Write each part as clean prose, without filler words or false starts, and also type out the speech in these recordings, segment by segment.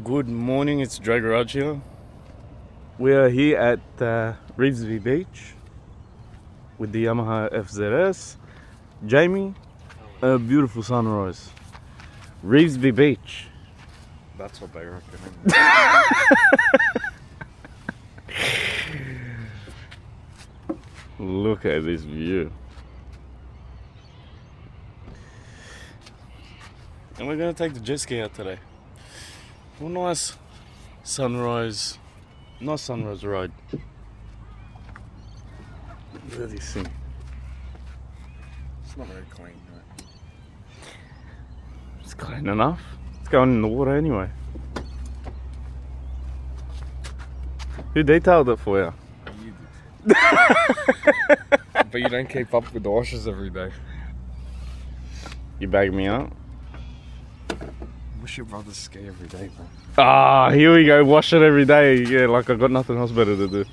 Good morning, it's Dry Garage here. We are here at Reeves Beach with the Yamaha FZS. Jamie, a beautiful sunrise. Reeves Beach. That's what they reckon. Look at this view. And we're gonna take the jet ski out today. Well, nice sunrise ride. Look at this thing. It's not very clean, right? It's clean enough. It's going in the water anyway. Who detailed it for you? You did. But you don't keep up with the washes every day. You bagged me up. Wish your brothers ski every day, man. Ah, here we go. Wash it every day. Yeah, like I got nothing else better to do.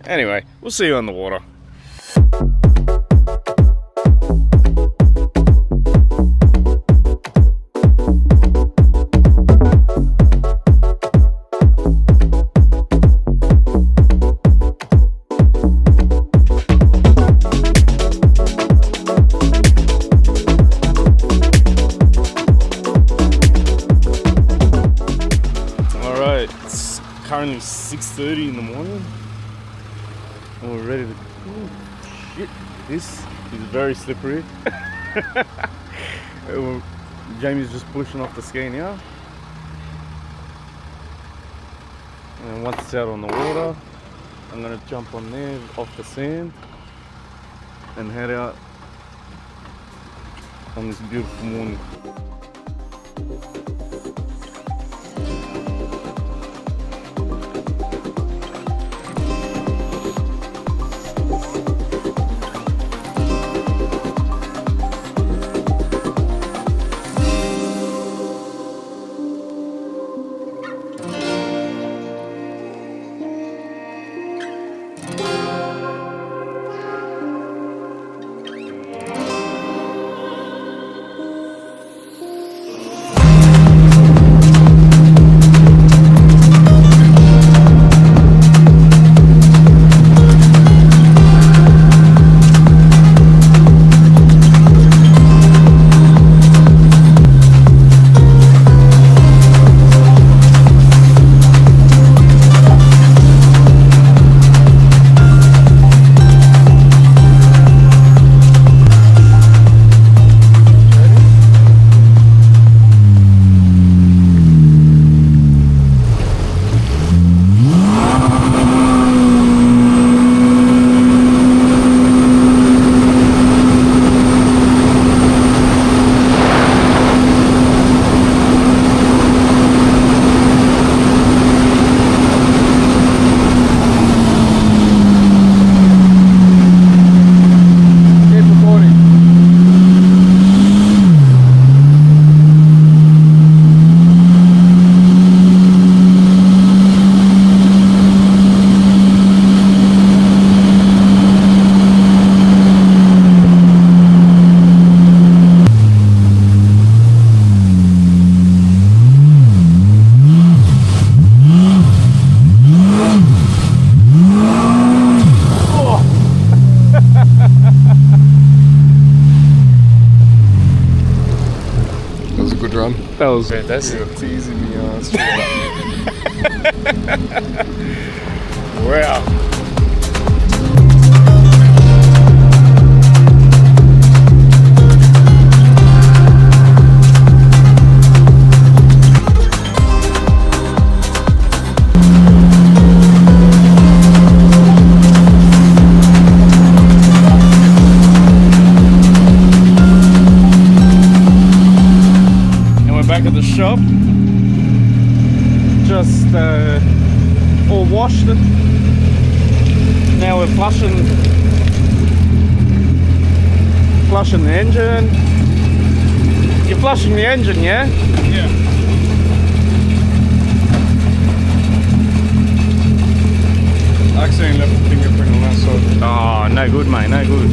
Anyway, we'll see you on the water. It's currently 6:30 in the morning and we're ready to... Oh, shit, this is very slippery. Jamie's just pushing off the ski now, and once it's out on the water I'm going to jump on there off the sand and head out on this beautiful morning. That was fantastic. It's easy to be honest. Wow. Back at the shop, just all washed it. Now we're flushing the engine. You're flushing the engine, yeah? Yeah. I accidentally left the fingerprint on that side. Oh, no good, mate, no good.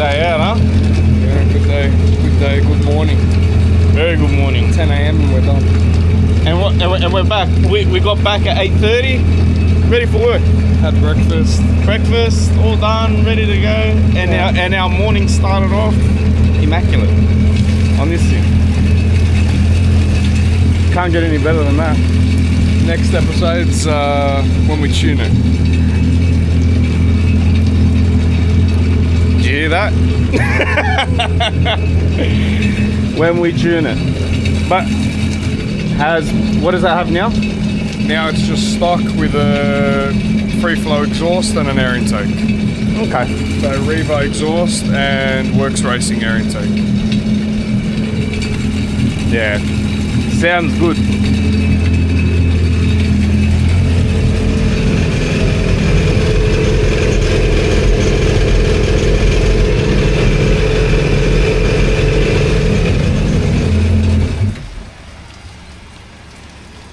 day out, huh? Yeah, good day, good morning. Very good morning. 10 a.m. and we're done. And we're back. We got back at 8:30, ready for work. Had breakfast. Breakfast, all done, ready to go. And our morning started off immaculate on this thing. Can't get any better than that. Next episode's when we tune it. Did you hear that? When we tune it. But what does that have now? Now it's just stock with a free flow exhaust and an air intake. Okay. So Revo exhaust and Works Racing air intake. Yeah. Sounds good.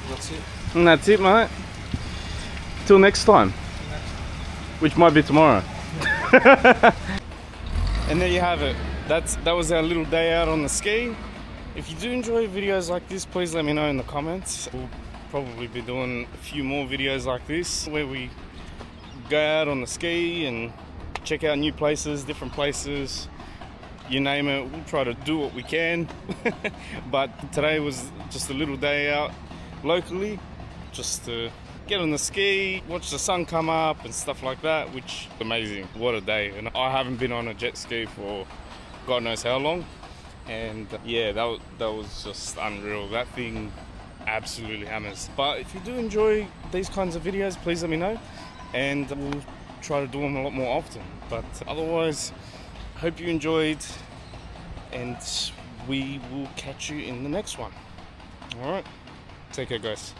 That's it. And that's it, mate. Till next time. Which might be tomorrow. And there you have it. That was our little day out on the ski. If you do enjoy videos like this, please let me know in the comments. We'll probably be doing a few more videos like this where we go out on the ski and check out new places, different places, you name it. We'll try to do what we can. But today was just a little day out locally, just to get on the ski, watch the sun come up and stuff like that, which is amazing. What a day. And I haven't been on a jet ski for God knows how long. And yeah, that was just unreal. That thing absolutely hammers. But if you do enjoy these kinds of videos, please let me know, and we'll try to do them a lot more often. But otherwise, hope you enjoyed, and we will catch you in the next one. All right, take care, guys.